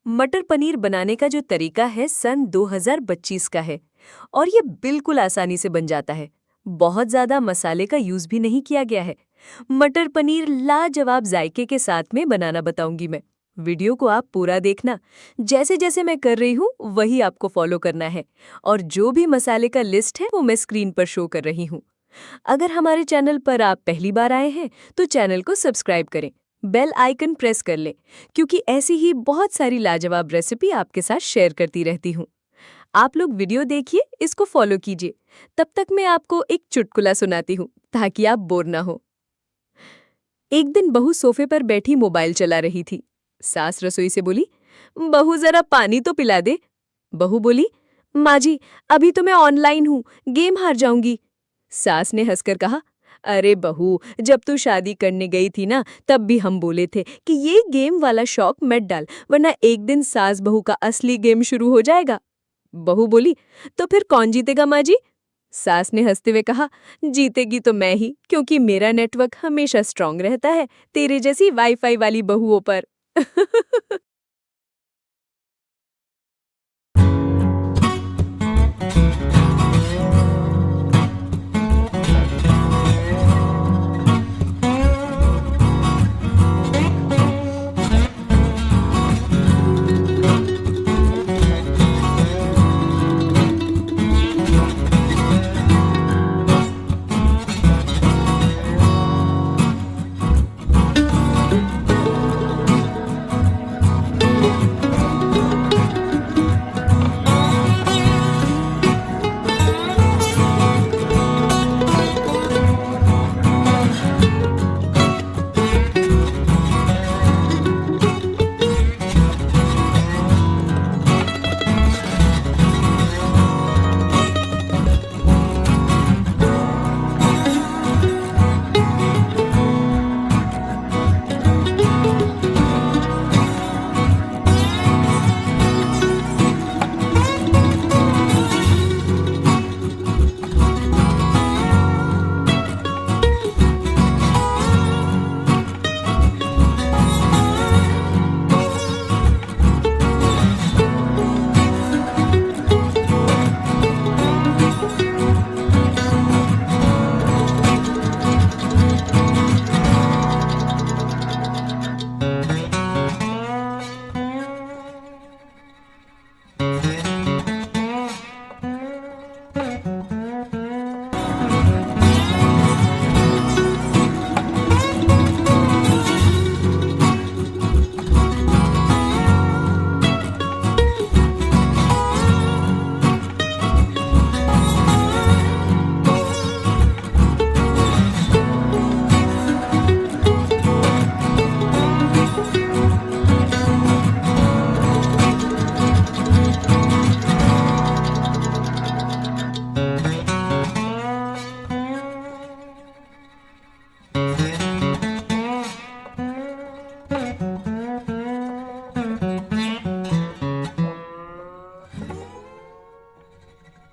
मटर पनीर बनाने का जो तरीका है सन 2025 का है और ये बिल्कुल आसानी से बन जाता है। बहुत ज़्यादा मसाले का यूज़ भी नहीं किया गया है। मटर पनीर लाजवाब जायके के साथ में बनाना बताऊंगी मैं। वीडियो को आप पूरा देखना। जैसे जैसे मैं कर रही हूँ वही आपको फॉलो करना है और जो भी मसाले का लिस्ट है वो मैं स्क्रीन पर शो कर रही हूँ। अगर हमारे चैनल पर आप पहली बार आए हैं तो चैनल को सब्सक्राइब करें, बेल आइकन प्रेस कर लें, क्योंकि ऐसी ही बहुत सारी लाजवाब रेसिपी आपके साथ शेयर करती रहती हूँ। आप लोग वीडियो देखिए, इसको फॉलो कीजिए। तब तक मैं आपको एक चुटकुला सुनाती हूँ ताकि आप बोर ना हो। एक दिन बहू सोफे पर बैठी मोबाइल चला रही थी। सास रसोई से बोली, बहू जरा पानी तो पिला दे। बहू बोली, माँ जी, अभी तो मैं ऑनलाइन हूँ, गेम हार जाऊंगी। सास ने हंसकर कहा, अरे बहू, जब तू शादी करने गई थी ना तब भी हम बोले थे कि ये गेम वाला शौक मत डाल, वरना एक दिन सास बहू का असली गेम शुरू हो जाएगा। बहू बोली, तो फिर कौन जीतेगा माँ जी? सास ने हंसते हुए कहा, जीतेगी तो मैं ही, क्योंकि मेरा नेटवर्क हमेशा स्ट्रांग रहता है तेरे जैसी वाईफाई वाली बहुओं पर।